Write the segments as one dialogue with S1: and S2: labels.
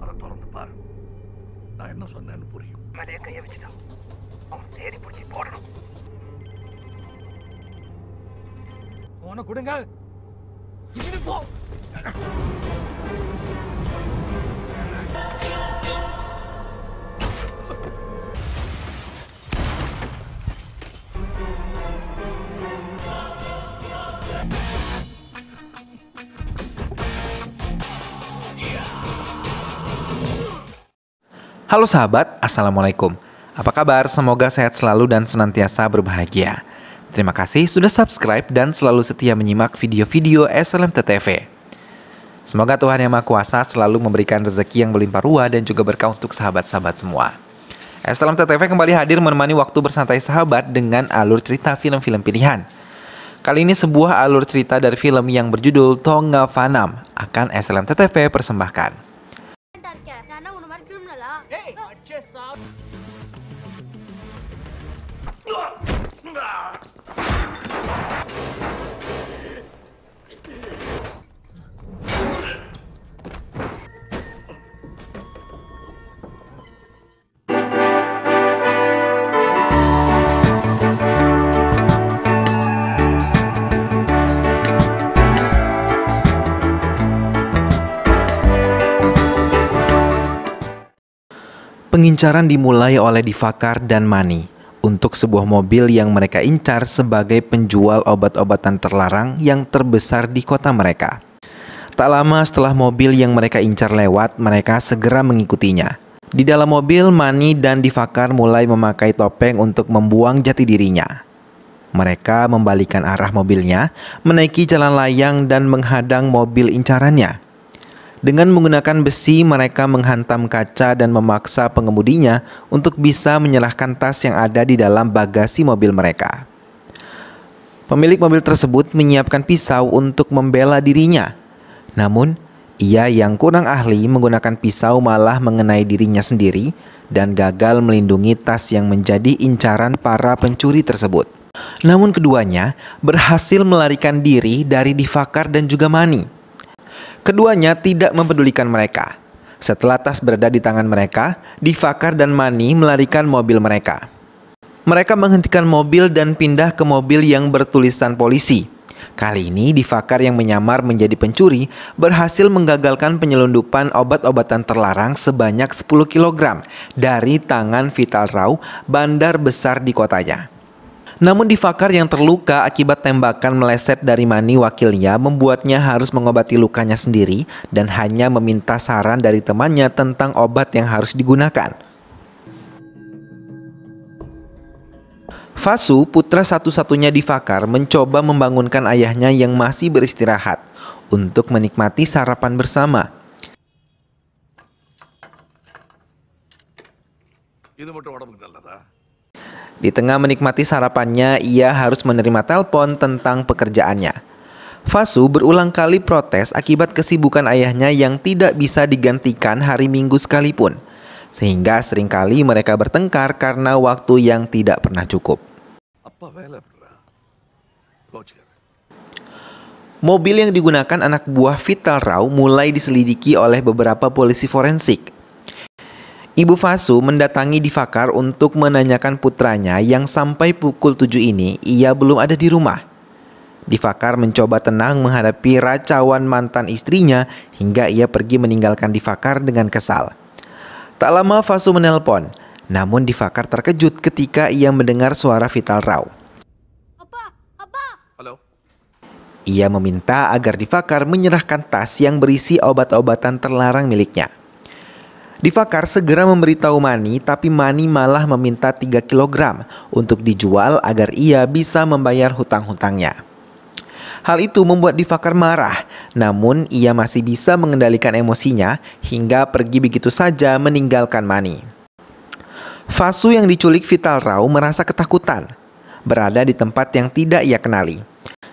S1: அதை திறந்து பாரு. நான் என்ன சொன்னேன்னு புரியும்.
S2: மேலே கையை வச்சுட்டான். அவன் தேடி பிடிச்சி போடணும்.
S3: போன கொடுங்க. இப்படி போ.
S4: Halo sahabat, Assalamualaikum. Apa kabar? Semoga sehat selalu dan senantiasa berbahagia. Terima kasih sudah subscribe dan selalu setia menyimak video-video SLMT TV. Semoga Tuhan Yang Maha Kuasa selalu memberikan rezeki yang berlimpah ruah dan juga berkah untuk sahabat-sahabat semua. SLMT TV kembali hadir menemani waktu bersantai sahabat dengan alur cerita film-film pilihan. Kali ini sebuah alur cerita dari film yang berjudul Tonga Vanam akan SLMT TV persembahkan. Pengincaran dimulai oleh Divakar dan Mani untuk sebuah mobil yang mereka incar sebagai penjual obat-obatan terlarang yang terbesar di kota mereka. Tak lama setelah mobil yang mereka incar lewat, mereka segera mengikutinya. Di dalam mobil, Mani dan Divakar mulai memakai topeng untuk membuang jati dirinya. Mereka membalikan arah mobilnya, menaiki jalan layang dan menghadang mobil incarannya. Dengan menggunakan besi, mereka menghantam kaca dan memaksa pengemudinya untuk bisa menyerahkan tas yang ada di dalam bagasi mobil mereka. Pemilik mobil tersebut menyiapkan pisau untuk membela dirinya. Namun, ia yang kurang ahli menggunakan pisau malah mengenai dirinya sendiri dan gagal melindungi tas yang menjadi incaran para pencuri tersebut. Namun keduanya berhasil melarikan diri dari Divakar dan juga Mani. Keduanya tidak mempedulikan mereka. Setelah tas berada di tangan mereka, Divakar dan Mani melarikan mobil mereka. Mereka menghentikan mobil dan pindah ke mobil yang bertulisan polisi. Kali ini Divakar yang menyamar menjadi pencuri berhasil menggagalkan penyelundupan obat-obatan terlarang sebanyak 10 kg dari tangan Vital Rao, bandar besar di kotanya. Namun Divakar yang terluka akibat tembakan meleset dari Mani wakilnya membuatnya harus mengobati lukanya sendiri dan hanya meminta saran dari temannya tentang obat yang harus digunakan. Vasu, putra satu-satunya Divakar, mencoba membangunkan ayahnya yang masih beristirahat untuk menikmati sarapan bersama.
S1: இது மட்டும் உடம்புக்கு நல்லதா?
S4: Di tengah menikmati sarapannya, ia harus menerima telepon tentang pekerjaannya. Vasu berulang kali protes akibat kesibukan ayahnya yang tidak bisa digantikan hari Minggu sekalipun. Sehingga seringkali mereka bertengkar karena waktu yang tidak pernah cukup. Mobil yang digunakan anak buah Vital Rao mulai diselidiki oleh beberapa polisi forensik. Ibu Vasu mendatangi Divakar untuk menanyakan putranya yang sampai pukul 7 ini ia belum ada di rumah. Divakar mencoba tenang menghadapi racauan mantan istrinya hingga ia pergi meninggalkan Divakar dengan kesal. Tak lama Vasu menelpon, namun Divakar terkejut ketika ia mendengar suara Vital Rao.
S1: Halo.
S4: Ia meminta agar Divakar menyerahkan tas yang berisi obat-obatan terlarang miliknya. Divakar segera memberitahu Mani, tapi Mani malah meminta 3 kg untuk dijual agar ia bisa membayar hutang-hutangnya. Hal itu membuat Divakar marah, namun ia masih bisa mengendalikan emosinya hingga pergi begitu saja meninggalkan Mani. Vasu yang diculik Vital Rao merasa ketakutan, berada di tempat yang tidak ia kenali.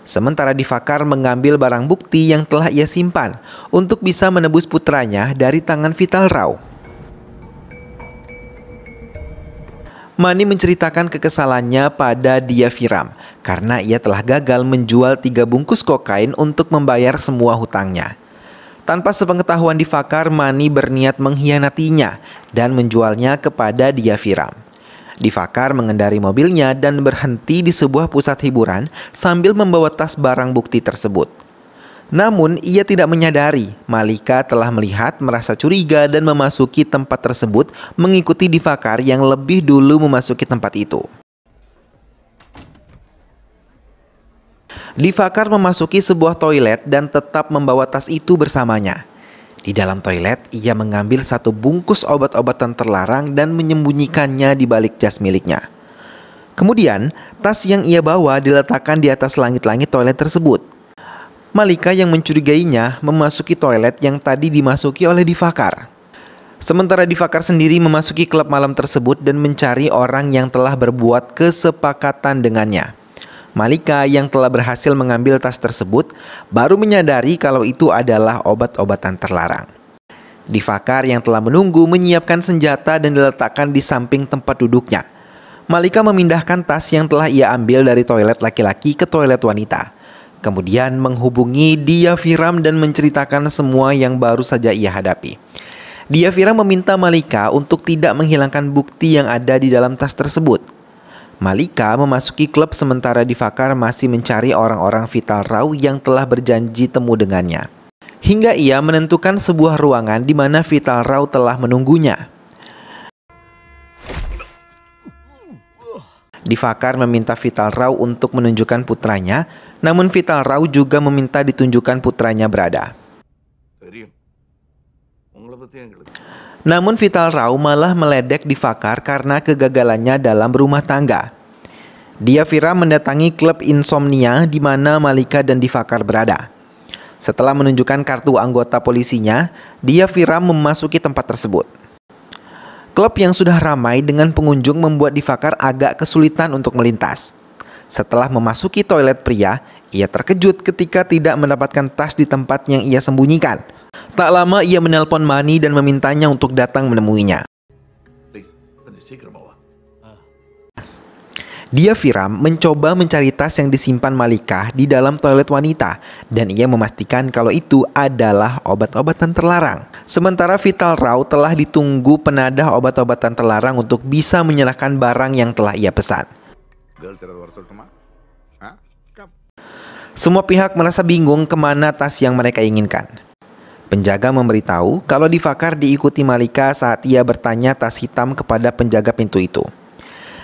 S4: Sementara Divakar mengambil barang bukti yang telah ia simpan untuk bisa menebus putranya dari tangan Vital Rao. Mani menceritakan kekesalannya pada Diaviram karena ia telah gagal menjual 3 bungkus kokain untuk membayar semua hutangnya. Tanpa sepengetahuan Difakar, Mani berniat mengkhianatinya dan menjualnya kepada Diaviram. Difakar mengendari mobilnya dan berhenti di sebuah pusat hiburan sambil membawa tas barang bukti tersebut. Namun, ia tidak menyadari Malika telah melihat, merasa curiga dan memasuki tempat tersebut mengikuti Difakar yang lebih dulu memasuki tempat itu. Difakar memasuki sebuah toilet dan tetap membawa tas itu bersamanya. Di dalam toilet, ia mengambil satu bungkus obat-obatan terlarang dan menyembunyikannya di balik jas miliknya. Kemudian, tas yang ia bawa diletakkan di atas langit-langit toilet tersebut. Malika yang mencurigainya memasuki toilet yang tadi dimasuki oleh Difakar. Sementara Difakar sendiri memasuki klub malam tersebut dan mencari orang yang telah berbuat kesepakatan dengannya. Malika yang telah berhasil mengambil tas tersebut baru menyadari kalau itu adalah obat-obatan terlarang. Difakar yang telah menunggu menyiapkan senjata dan diletakkan di samping tempat duduknya. Malika memindahkan tas yang telah ia ambil dari toilet laki-laki ke toilet wanita. Kemudian menghubungi Diaviram dan menceritakan semua yang baru saja ia hadapi. Diaviram meminta Malika untuk tidak menghilangkan bukti yang ada di dalam tas tersebut. Malika memasuki klub sementara Difakar masih mencari orang-orang Vital Rao yang telah berjanji temu dengannya. Hingga ia menentukan sebuah ruangan di mana Vital Rao telah menunggunya. Difakar meminta Vital Rao untuk menunjukkan putranya, namun Vital Rao juga meminta ditunjukkan putranya berada. Namun Vital Rao malah meledek Difakar karena kegagalannya dalam berumah tangga. Diaviram mendatangi klub Insomnia di mana Malika dan Difakar berada. Setelah menunjukkan kartu anggota polisinya, Diaviram memasuki tempat tersebut. Klub yang sudah ramai dengan pengunjung membuat Difakar agak kesulitan untuk melintas. Setelah memasuki toilet pria, ia terkejut ketika tidak mendapatkan tas di tempat yang ia sembunyikan. Tak lama ia menelpon Mani dan memintanya untuk datang menemuinya. Diaviram mencoba mencari tas yang disimpan Malika di dalam toilet wanita dan ia memastikan kalau itu adalah obat-obatan terlarang. Sementara Vital Rao telah ditunggu penadah obat-obatan terlarang untuk bisa menyerahkan barang yang telah ia pesan. Semua pihak merasa bingung kemana tas yang mereka inginkan. Penjaga memberitahu kalau Difakar diikuti Malika saat ia bertanya tas hitam kepada penjaga pintu itu.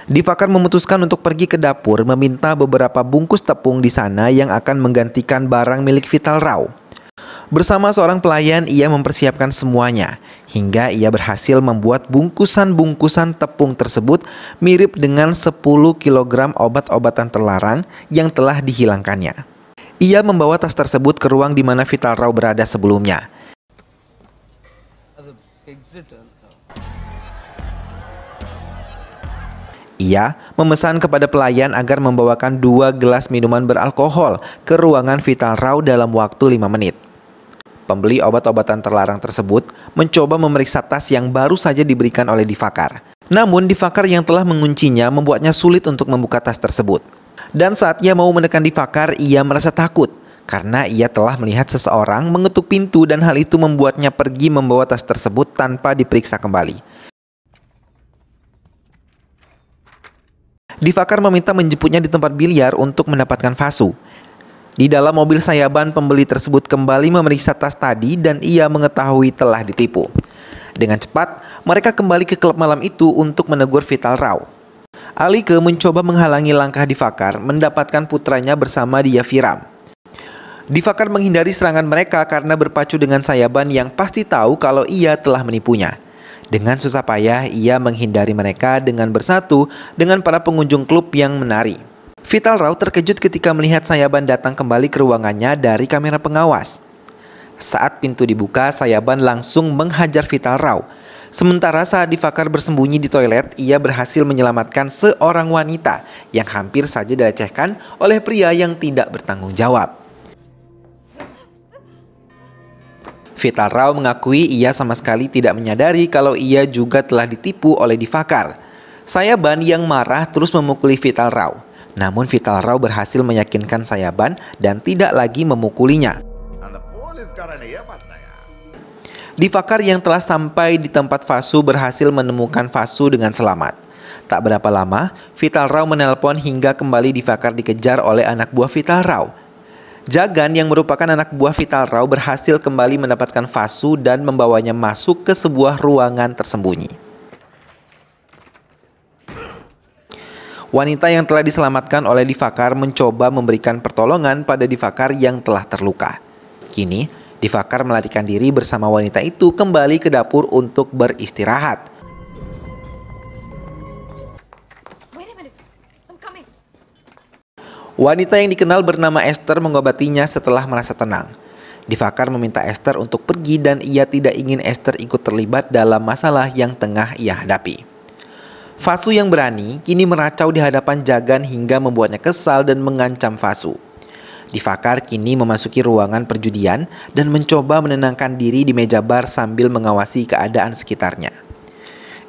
S4: Difakar memutuskan untuk pergi ke dapur meminta beberapa bungkus tepung di sana yang akan menggantikan barang milik Vital Rao. Bersama seorang pelayan ia mempersiapkan semuanya hingga ia berhasil membuat bungkusan-bungkusan tepung tersebut mirip dengan 10 kg obat-obatan terlarang yang telah dihilangkannya. Ia membawa tas tersebut ke ruang di mana Vital Rao berada sebelumnya. Ia memesan kepada pelayan agar membawakan 2 gelas minuman beralkohol ke ruangan Vital Rao dalam waktu 5 menit. Pembeli obat-obatan terlarang tersebut mencoba memeriksa tas yang baru saja diberikan oleh Difakar. Namun Difakar yang telah menguncinya membuatnya sulit untuk membuka tas tersebut. Dan saat ia mau menekan Difakar, ia merasa takut karena ia telah melihat seseorang mengetuk pintu dan hal itu membuatnya pergi membawa tas tersebut tanpa diperiksa kembali. Difakar meminta menjemputnya di tempat biliar untuk mendapatkan Vasu. Di dalam mobil Sayaban, pembeli tersebut kembali memeriksa tas tadi dan ia mengetahui telah ditipu. Dengan cepat, mereka kembali ke klub malam itu untuk menegur Vital Rao. Alike mencoba menghalangi langkah Difakar mendapatkan putranya bersama Diaviram. Difakar menghindari serangan mereka karena berpacu dengan Sayaban yang pasti tahu kalau ia telah menipunya. Dengan susah payah, ia menghindari mereka dengan bersatu dengan para pengunjung klub yang menari. Vital Rao terkejut ketika melihat Sayaban datang kembali ke ruangannya dari kamera pengawas. Saat pintu dibuka, Sayaban langsung menghajar Vital Rao. Sementara saat Difakar bersembunyi di toilet, ia berhasil menyelamatkan seorang wanita yang hampir saja dilecehkan oleh pria yang tidak bertanggung jawab. Vital Rao mengakui ia sama sekali tidak menyadari kalau ia juga telah ditipu oleh Difakar. Sayaban yang marah terus memukuli Vital Rao. Namun Vital Rao berhasil meyakinkan Sayaban dan tidak lagi memukulinya. Difakar yang telah sampai di tempat Fasu berhasil menemukan Fasu dengan selamat. Tak berapa lama, Vital Rao menelpon hingga kembali Difakar dikejar oleh anak buah Vital Rao. Jagan yang merupakan anak buah Vital Rao berhasil kembali mendapatkan Fasu dan membawanya masuk ke sebuah ruangan tersembunyi. Wanita yang telah diselamatkan oleh Difakar mencoba memberikan pertolongan pada Difakar yang telah terluka. Kini, Difakar melarikan diri bersama wanita itu kembali ke dapur untuk beristirahat. Wanita yang dikenal bernama Esther mengobatinya setelah merasa tenang. Difakar meminta Esther untuk pergi dan ia tidak ingin Esther ikut terlibat dalam masalah yang tengah ia hadapi. Fasu yang berani kini meracau di hadapan Jagan hingga membuatnya kesal dan mengancam Fasu. Difakar kini memasuki ruangan perjudian dan mencoba menenangkan diri di meja bar sambil mengawasi keadaan sekitarnya.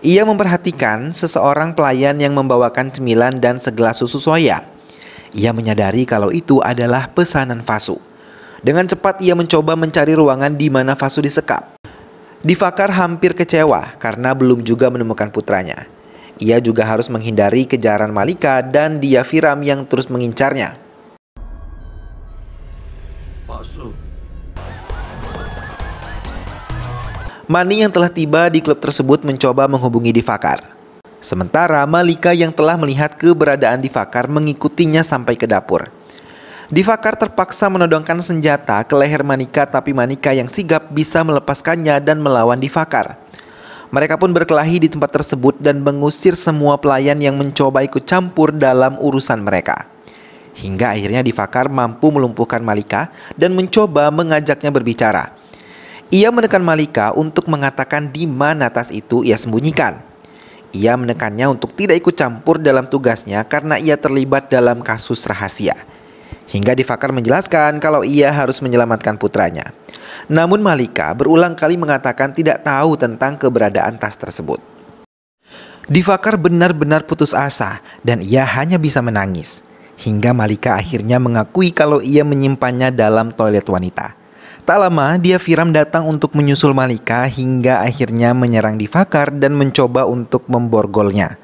S4: Ia memperhatikan seseorang pelayan yang membawakan cemilan dan segelas susu soya. Ia menyadari kalau itu adalah pesanan Fasu. Dengan cepat ia mencoba mencari ruangan di mana Fasu disekap. Difakar hampir kecewa karena belum juga menemukan putranya. Ia juga harus menghindari kejaran Malika dan Diaviram yang terus mengincarnya.
S1: Fasu.
S4: Mani yang telah tiba di klub tersebut mencoba menghubungi Difakar. Sementara Malika yang telah melihat keberadaan Difakar mengikutinya sampai ke dapur. Difakar terpaksa menodongkan senjata ke leher Manika, tapi Manika yang sigap bisa melepaskannya dan melawan Difakar. Mereka pun berkelahi di tempat tersebut dan mengusir semua pelayan yang mencoba ikut campur dalam urusan mereka. Hingga akhirnya Difakar mampu melumpuhkan Malika dan mencoba mengajaknya berbicara. Ia menekan Malika untuk mengatakan di mana tas itu ia sembunyikan. Ia menekannya untuk tidak ikut campur dalam tugasnya karena ia terlibat dalam kasus rahasia. Hingga Difakar menjelaskan kalau ia harus menyelamatkan putranya. Namun Malika berulang kali mengatakan tidak tahu tentang keberadaan tas tersebut. Difakar benar-benar putus asa dan ia hanya bisa menangis. Hingga Malika akhirnya mengakui kalau ia menyimpannya dalam toilet wanita. Tak lama, Diaviram datang untuk menyusul Malika hingga akhirnya menyerang Difakar dan mencoba untuk memborgolnya.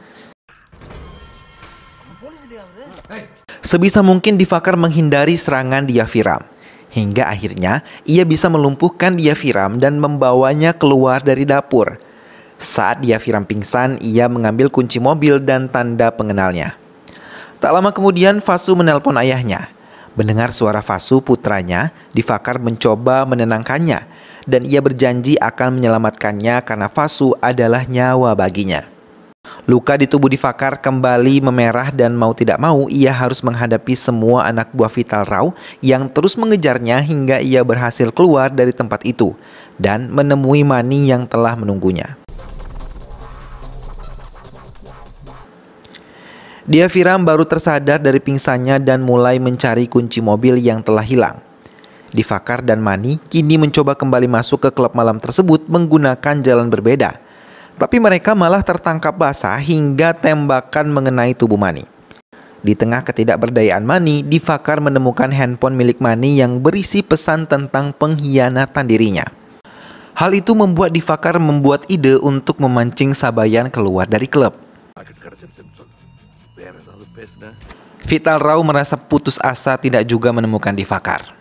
S4: Sebisa mungkin Difakar menghindari serangan Diaviram. Hingga akhirnya ia bisa melumpuhkan Diaviram dan membawanya keluar dari dapur. Saat Diaviram pingsan, ia mengambil kunci mobil dan tanda pengenalnya. Tak lama kemudian Fasu menelpon ayahnya. Mendengar suara Fasu putranya, Difakar mencoba menenangkannya dan ia berjanji akan menyelamatkannya karena Fasu adalah nyawa baginya. Luka di tubuh Difakar kembali memerah dan mau tidak mau ia harus menghadapi semua anak buah Vital Rao yang terus mengejarnya hingga ia berhasil keluar dari tempat itu dan menemui Mani yang telah menunggunya. Diaviram baru tersadar dari pingsannya dan mulai mencari kunci mobil yang telah hilang. Difakar dan Mani kini mencoba kembali masuk ke klub malam tersebut menggunakan jalan berbeda. Tapi mereka malah tertangkap basah hingga tembakan mengenai tubuh Mani. Di tengah ketidakberdayaan Mani, Difakar menemukan handphone milik Mani yang berisi pesan tentang pengkhianatan dirinya. Hal itu membuat Difakar membuat ide untuk memancing Sabayan keluar dari klub. Vital Rao merasa putus asa tidak juga menemukan Difakar.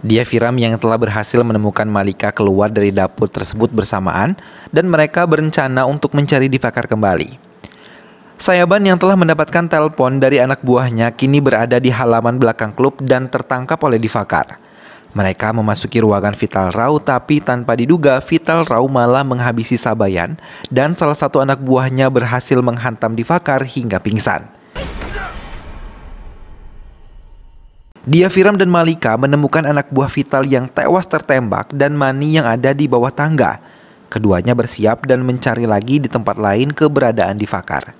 S4: Diaviram yang telah berhasil menemukan Malika keluar dari dapur tersebut bersamaan dan mereka berencana untuk mencari Difakar kembali. Sayaban yang telah mendapatkan telepon dari anak buahnya kini berada di halaman belakang klub dan tertangkap oleh Difakar. Mereka memasuki ruangan Vital Rao tapi tanpa diduga Vital Rao malah menghabisi Sabayan dan salah satu anak buahnya berhasil menghantam Difakar hingga pingsan. Diaviram dan Malika menemukan anak buah Vital yang tewas tertembak dan Mani yang ada di bawah tangga. Keduanya bersiap dan mencari lagi di tempat lain keberadaan Difakar.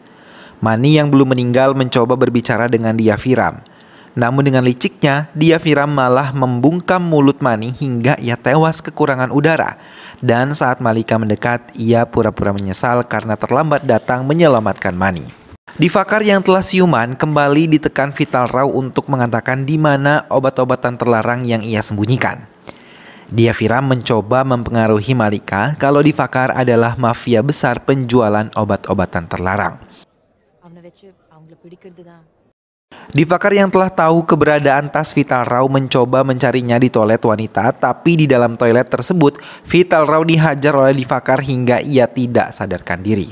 S4: Mani yang belum meninggal mencoba berbicara dengan Diaviram. Namun dengan liciknya, Diaviram malah membungkam mulut Mani hingga ia tewas kekurangan udara. Dan saat Malika mendekat, ia pura-pura menyesal karena terlambat datang menyelamatkan Mani. Difakar yang telah siuman kembali ditekan Vital Rao untuk mengatakan di mana obat-obatan terlarang yang ia sembunyikan. Diaviram mencoba mempengaruhi Malika kalau Divakar adalah mafia besar penjualan obat-obatan terlarang.
S5: அவனை வச்சு அவங்கள பிடிக்கிறது தான்.
S4: Divakar yang telah tahu keberadaan tas Vital Rao mencoba mencarinya di toilet wanita, tapi di dalam toilet tersebut Vital Rao dihajar oleh Divakar hingga ia tidak sadarkan diri.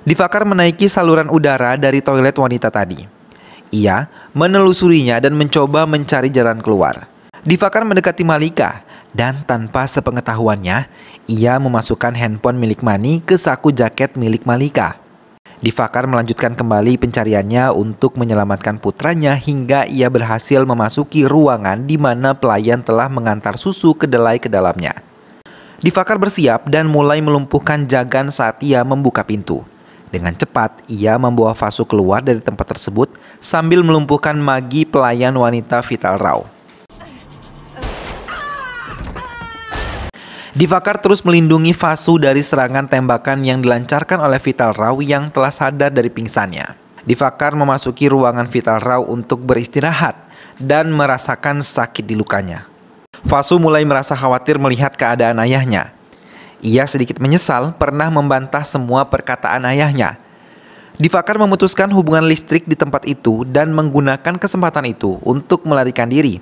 S4: Divakar menaiki saluran udara dari toilet wanita tadi. Ia menelusurinya dan mencoba mencari jalan keluar. Divakar mendekati Malika dan tanpa sepengetahuannya, ia memasukkan handphone milik Mani ke saku jaket milik Malika. Divakar melanjutkan kembali pencariannya untuk menyelamatkan putranya hingga ia berhasil memasuki ruangan di mana pelayan telah mengantar susu kedelai ke dalamnya. Divakar bersiap dan mulai melumpuhkan Jagan saat ia membuka pintu. Dengan cepat, ia membawa Vasu keluar dari tempat tersebut sambil melumpuhkan Magi pelayan wanita Vital Rao. Divakar terus melindungi Vasu dari serangan tembakan yang dilancarkan oleh Vital Rao yang telah sadar dari pingsannya. Divakar memasuki ruangan Vital Rao untuk beristirahat dan merasakan sakit di lukanya. Vasu mulai merasa khawatir melihat keadaan ayahnya. Ia sedikit menyesal pernah membantah semua perkataan ayahnya. Divakar memutuskan hubungan listrik di tempat itu dan menggunakan kesempatan itu untuk melarikan diri.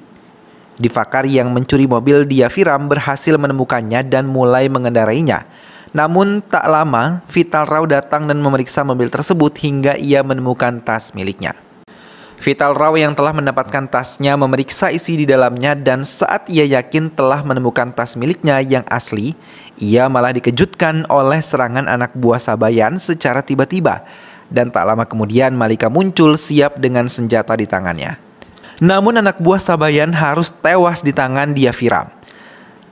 S4: Divakar yang mencuri mobil Diaviram berhasil menemukannya dan mulai mengendarainya. Namun tak lama, Vital Rao datang dan memeriksa mobil tersebut hingga ia menemukan tas miliknya. Vital Rao yang telah mendapatkan tasnya memeriksa isi di dalamnya dan saat ia yakin telah menemukan tas miliknya yang asli, ia malah dikejutkan oleh serangan anak buah Sabayan secara tiba-tiba. Dan tak lama kemudian Malika muncul siap dengan senjata di tangannya. Namun anak buah Sabayan harus tewas di tangan Diaviram.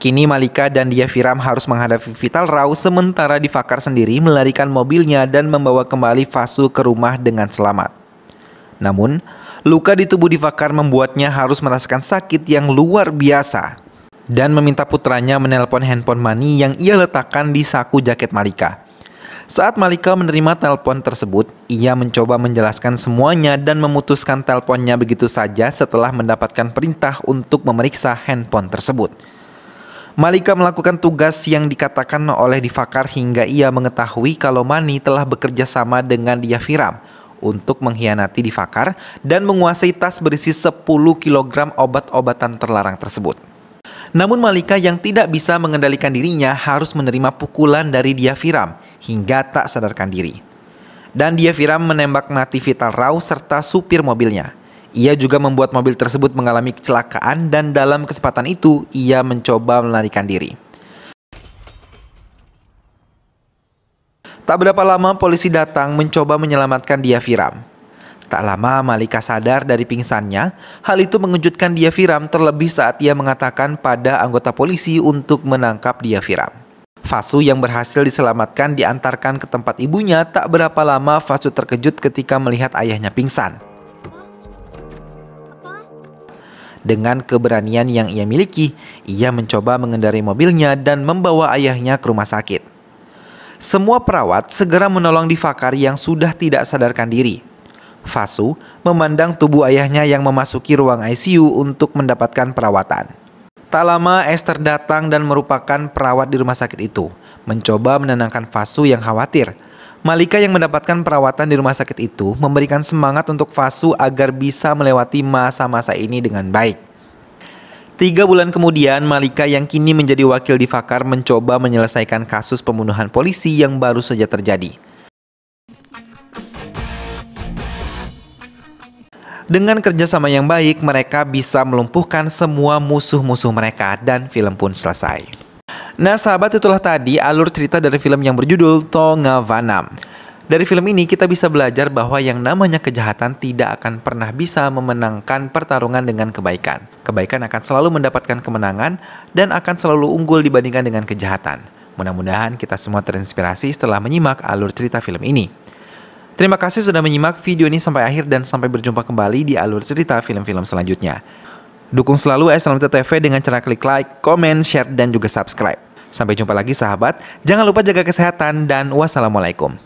S4: Kini Malika dan Diaviram harus menghadapi Vital Rao sementara Divakar sendiri melarikan mobilnya dan membawa kembali Vasu ke rumah dengan selamat. Namun, luka di tubuh Divakar membuatnya harus merasakan sakit yang luar biasa dan meminta putranya menelpon handphone Mani yang ia letakkan di saku jaket Malika. Saat Malika menerima telepon tersebut, ia mencoba menjelaskan semuanya dan memutuskan teleponnya begitu saja setelah mendapatkan perintah untuk memeriksa handphone tersebut. Malika melakukan tugas yang dikatakan oleh Divakar hingga ia mengetahui kalau Mani telah bekerja sama dengan Diaviram untuk mengkhianati Divakar dan menguasai tas berisi 10 kg obat-obatan terlarang tersebut. Namun Malika yang tidak bisa mengendalikan dirinya harus menerima pukulan dari Diaviram hingga tak sadarkan diri. Dan Diaviram menembak mati Vital Rao serta supir mobilnya. Ia juga membuat mobil tersebut mengalami kecelakaan dan dalam kesempatan itu ia mencoba melarikan diri. Tak berapa lama polisi datang mencoba menyelamatkan Diaviram. Tak lama Malika sadar dari pingsannya. Hal itu mengejutkan Diaviram terlebih saat ia mengatakan pada anggota polisi untuk menangkap Diaviram. Vasu yang berhasil diselamatkan diantarkan ke tempat ibunya. Tak berapa lama Vasu terkejut ketika melihat ayahnya pingsan. Dengan keberanian yang ia miliki, ia mencoba mengendarai mobilnya dan membawa ayahnya ke rumah sakit. Semua perawat segera menolong Divakar yang sudah tidak sadarkan diri. Vasu memandang tubuh ayahnya yang memasuki ruang ICU untuk mendapatkan perawatan. Tak lama Esther datang dan merupakan perawat di rumah sakit itu, mencoba menenangkan Vasu yang khawatir. Malika yang mendapatkan perawatan di rumah sakit itu memberikan semangat untuk Vasu agar bisa melewati masa-masa ini dengan baik. 3 bulan kemudian, Malika yang kini menjadi wakil Divakar mencoba menyelesaikan kasus pembunuhan polisi yang baru saja terjadi. Dengan kerjasama yang baik, mereka bisa melumpuhkan semua musuh-musuh mereka dan film pun selesai. Nah sahabat, itulah tadi alur cerita dari film yang berjudul Tongavanam. Dari film ini kita bisa belajar bahwa yang namanya kejahatan tidak akan pernah bisa memenangkan pertarungan dengan kebaikan. Kebaikan akan selalu mendapatkan kemenangan dan akan selalu unggul dibandingkan dengan kejahatan. Mudah-mudahan kita semua terinspirasi setelah menyimak alur cerita film ini. Terima kasih sudah menyimak video ini sampai akhir dan sampai berjumpa kembali di alur cerita film-film selanjutnya. Dukung selalu SLMT TV dengan cara klik like, komen, share, dan juga subscribe. Sampai jumpa lagi sahabat, jangan lupa jaga kesehatan dan wassalamualaikum.